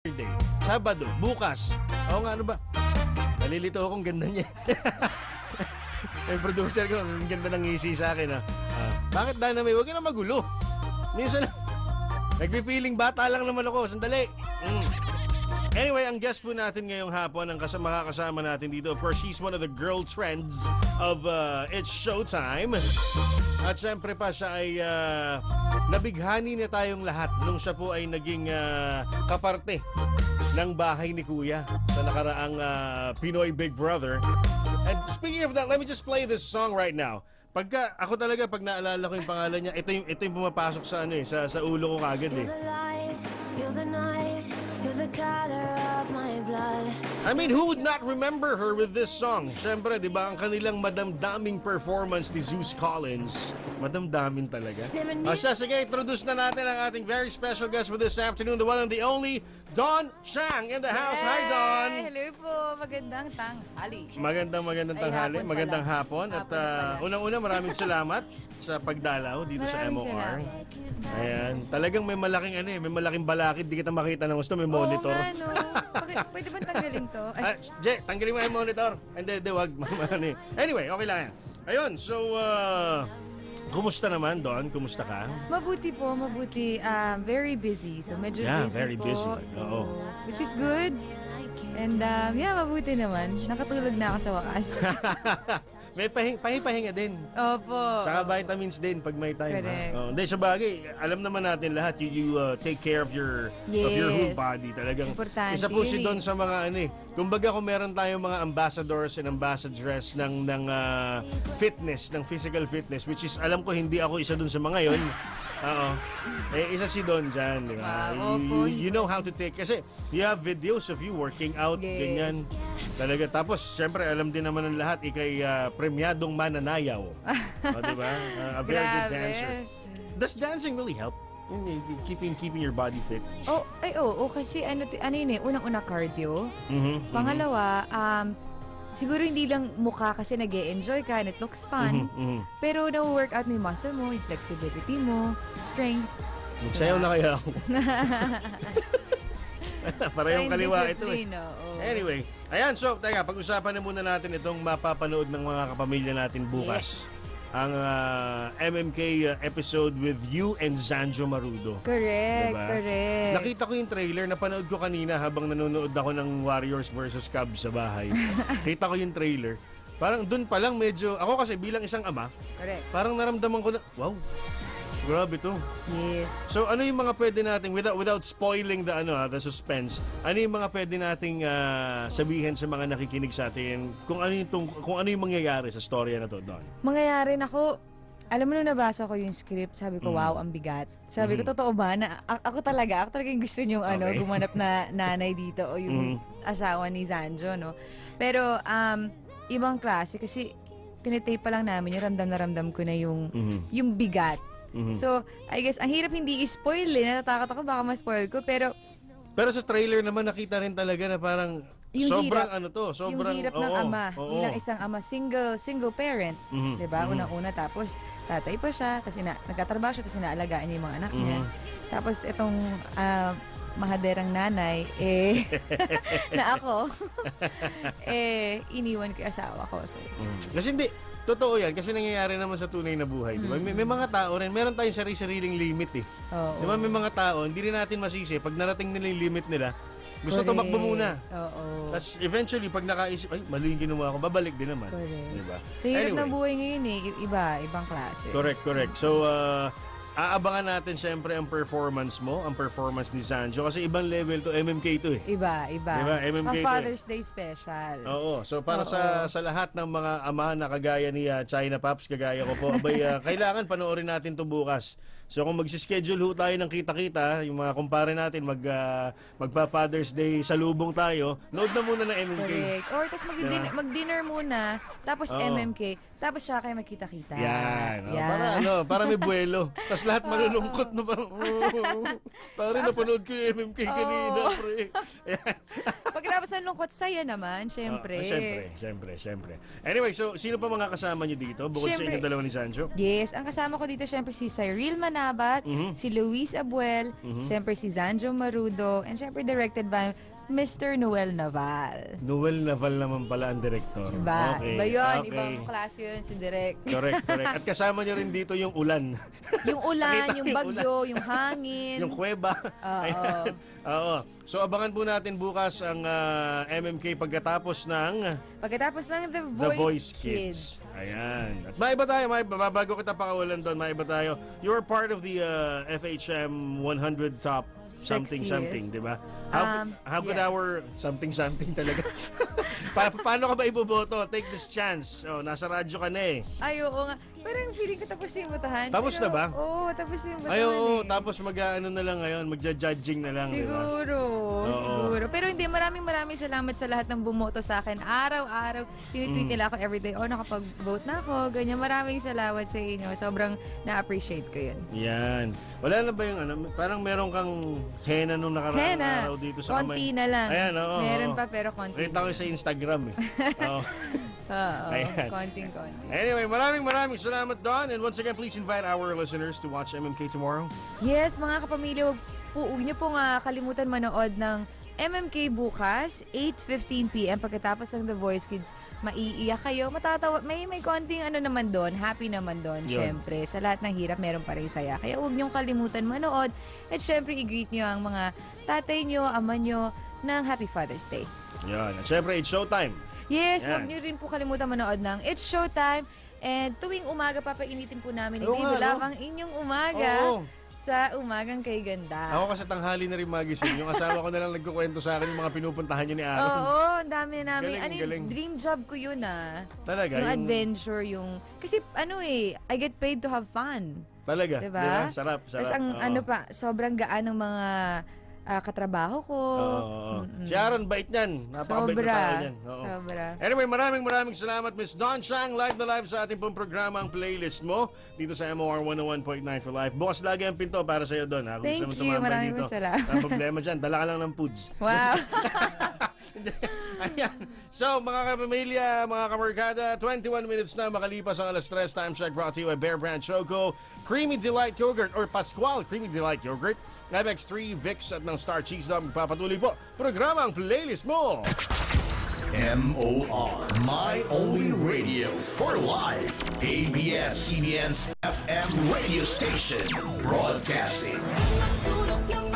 birthday. Sabado, bukas. Oo nga, ano ba? Nalilito akong ganda niya. Yung producer ko, ang ganda ng ngisi sa akin. Bakit Dynamite? Huwag ka na magulo. Minsan, nagpipiling bata lang naman ako. Sandali. Anyway, ang guest po natin ngayong hapon, ang makakasama natin dito, of course, she's one of the girl trends of It's Showtime. At syempre pa, siya ay nabighani na tayong lahat nung siya po ay naging kaparte ng bahay ni Kuya sa nakaraang Pinoy Big Brother. And speaking of that, let me just play this song right now. Ako talaga, pag naalala ko yung pangalan niya, ito yung pumapasok sa sa ulo ko kagad eh. You're the light, you're the night, you're the color of my blood. I mean, who would not remember her with this song? Siyempre, di ba, ang kanilang madamdaming performance ni Zeus Collins. Madamdamin talaga. Sige, introduce na natin ang ating very special guest for this afternoon, the one and the only, Dawn Chang in the house. Hi, Dawn! Hello po, magandang tanghali. Magandang tanghali, magandang hapon. At unang-una, maraming salamat sa pagdalaw dito sa MOR. Ayan, talagang may malaking may malaking balakid, di kita makita ng gusto, may monitor. Oo nga, no. Pwede ba tanggalin to? Jay, tanggalin mo yung monitor. Hindi, wag. Anyway, okay lang yan. Ayun, so, kumusta naman, Don? Kumusta ka? Mabuti po, mabuti. Very busy. So, medyo busy very po. busy. So, which is good. And, mabuti naman. Nakatulog na ako sa wakas. May pahinga din. Opo. Tsaka vitamins din pag may time. Correct. Hindi, sa bagay, alam naman natin lahat, you take care of your whole body. Talagang importante. Isa po si Don sa mga kumbaga kung meron tayong mga ambassadors and ambassadress ng fitness, ng physical fitness, which is alam ko hindi ako isa dun sa mga yon. Oo. Isa si Don dyan, di ba? You know how to take, kasi you have videos of you working out, ganyan. Talaga. Tapos, syempre, alam din naman ng lahat, ikay premyadong mananayaw. Di ba? A very good dancer. Does dancing really help? Keeping your body fit? Kasi yun unang-una cardio. Pangalawa, siguro hindi lang mukha kasi nag-e-enjoy ka and it looks fun. Pero na-workout mo yung muscle mo, yung flexibility mo, strength. Magsayaw na kaya ako. Parehong kaliwa ito eh. Anyway, ayan, so, pag-usapan na muna natin itong mapapanood ng mga kapamilya natin bukas. Yes. Ang MMK episode with you and Zanjo Marudo. Correct, diba? correct. Nakita ko yung trailer, napanood ko kanina habang nanonood ako ng Warriors versus Cubs sa bahay. Kita ko yung trailer. Parang dun pa lang medyo, ako kasi bilang isang ama, correct, parang naramdaman ko na, wow, grabe to. Yes. So ano yung mga pwede nating, without spoiling the suspense, ano yung mga pwede nating sabihin sa mga nakikinig sa atin kung ano yung mangyayari sa storya na to, Don? Mangyayari alam mo nung nabasa ko yung script, sabi ko, wow, ang bigat. Sabi ko, totoo ba na ako talaga yung gusto niyong gumanap na nanay dito o yung asawa ni Zanjo, no? Pero ibang klase kasi tinitape pa lang namin yung ramdam ko na yung bigat. So, I guess, ang hirap hindi i-spoil natatakot ako baka ma-spoil ko, pero sa trailer naman nakita rin talaga na parang sobrang sobrang yung hirap ng ama, bilang isang ama, single parent, 'di ba? Unang-una, tapos tatay pa siya, kasi nagtatrabaho siya, tapos inaalagaan niya yung mga anak niya. Tapos itong mahaderang nanay na ako iniwan ko yung asawa ko. So, kasi hindi totoo yan, kasi nangyayari naman sa tunay na buhay, di ba? May mga tao rin, meron tayong sarili-sariling limit eh. Di ba? May mga tao, hindi rin natin masisi, pag narating nila yung limit nila, gusto tumakbo muna. Oo. Tapos eventually, pag nakaisip, ay, mali yung ginawa ko, babalik din naman. Correct. Diba? So, hirap ng buhay ngayon ibang klase. Correct. So, aabangan natin syempre ang performance mo, ang performance ni Zanjo, kasi ibang level to, MMK to eh. Iba. Diba? MMK to Father's Day special. Oo. So, para sa lahat ng mga ama na kagaya ni China Pops, kagaya ko po, kailangan panoorin natin to bukas. So kung magsischedule ho tayo ng kita-kita, yung mga kumpare natin, magpa-Father's Day, salubong tayo, nood na muna ng MMK. Correct. Or tapos mag-dinner muna, tapos MMK, tapos siya kayo magkita-kita. Yan. Para may buwelo. Tapos lahat malulungkot na parang, parang napanood ko yung MMK kanina, pre. Pag pagkatapos ng lungkot, saya naman, syempre. Siyempre. Anyway, so sino pa mga kasama niyo dito? Bukod sa Siyempre. inyo dalawa ni Sancho? Yes, ang kasama ko dito syempre si Cyril Manabat, si Luis Abuel, syempre si Zanjo Marudo, and syempre directed by Mr. Noel Naval. Noel Naval naman pala ang director. Diba? Okay. Iba yun, okay. ibang klase yun, si Direk. Correct. At kasama niyo rin dito yung ulan. Yung ulan, Nakita yung yung bagyo, yung hangin. Yung kuweba. Oo. Ayan. Oo. So abangan po natin bukas ang MMK pagkatapos ng Pagkatapos ng The The Voice, Voice Kids. Ayan. At maiba tayo, bago kita pakawalan doon, maiba tayo. You're part of the FHM 100 Top something, Sexiest. di ba? How could yeah. our something talaga? Paano ka ba iboboto? Take this chance. Oh, nasa radyo ka na eh. Ay, oo nga. Parang feeling ko tapos na yung botahan. Tapos na ba? Oo, tapos na yung botahan Ay, oo. eh. Tapos mag-ano na lang ngayon, magja-judging na lang, di ba? Siguro. Pero hindi, maraming salamat sa lahat ng bumoto sa akin. Araw-araw, tinitweet nila ako everyday. Nakapag-vote na ako. Ganyan, maraming salamat sa inyo. Sobrang na-appreciate ko yun. Yan. Wala na ba yung parang meron kang henna nung nakaraang araw dito sa kamay? Konti na lang. Ayan, oo. Meron pa pero konti. Nakita ko sa Instagram eh. Oo. Oo, Ayan. konting-konti. Anyway, maraming salamat Don. And once again, please invite our listeners to watch MMK tomorrow. Yes, mga kapamilya, huwag niyo pong kalimutan manood ng MMK bukas, 8:15 p.m. Pagkatapos ng The Voice Kids, maiiyak kayo, matatawa, may konting naman doon, happy naman doon, Yun. syempre. Sa lahat ng hirap, meron pa rin saya. Kaya huwag niyong kalimutan manood at syempre, i-greet niyo ang mga tatay niyo, ama niyo ng Happy Father's Day. Yan. At syempre, it's showtime. Yes, Yan. huwag niyo rin po kalimutan manood ng It's Showtime. And tuwing umaga, papainitin po namin ni Oo nga, Dave Love no? ang inyong umaga. Oo. Sa Umagang Kay Ganda. Ako kasi tanghali na rin magising. Yung asawa ko na lang nagkukwento sa akin yung mga pinupuntahan niya ni Aaron. Oo, ang dami namin. Galing, galing. Dream job ko yun Talaga? Yung adventure, yung... Kasi I get paid to have fun. Talaga? Diba? Diba? Sarap. Tapos ang Oo. sobrang gaan ng mga katrabaho ko. Oo. Si Aaron, bait niyan. Napakabait na tao niyan. Oo. Sobra. Anyway, maraming salamat, Miss Dawn Chang. Live na live sa ating pong programa ang playlist mo dito sa MOR 101.9 for Life. Bukas lagi ang pinto para sa iyo doon. Kung Thank gusto mo you. tumambay Maraming dito. salamat. Ang problema dyan, dala ka lang ng foods. Wow. Ayan. So, mga kapamilya, mga kamarkada, 21 minutes na makalipas ang alas 3. Time check brought to you by Bear Brand Choco, Creamy Delight Yogurt or Pascual Creamy Delight Yogurt, FX3, Vicks at ng Star Cheese Dog. Magpapatuloy po programang playlist mo. MOR, my only radio for life. ABS-CBN's FM radio station. Broadcasting. Sulok ng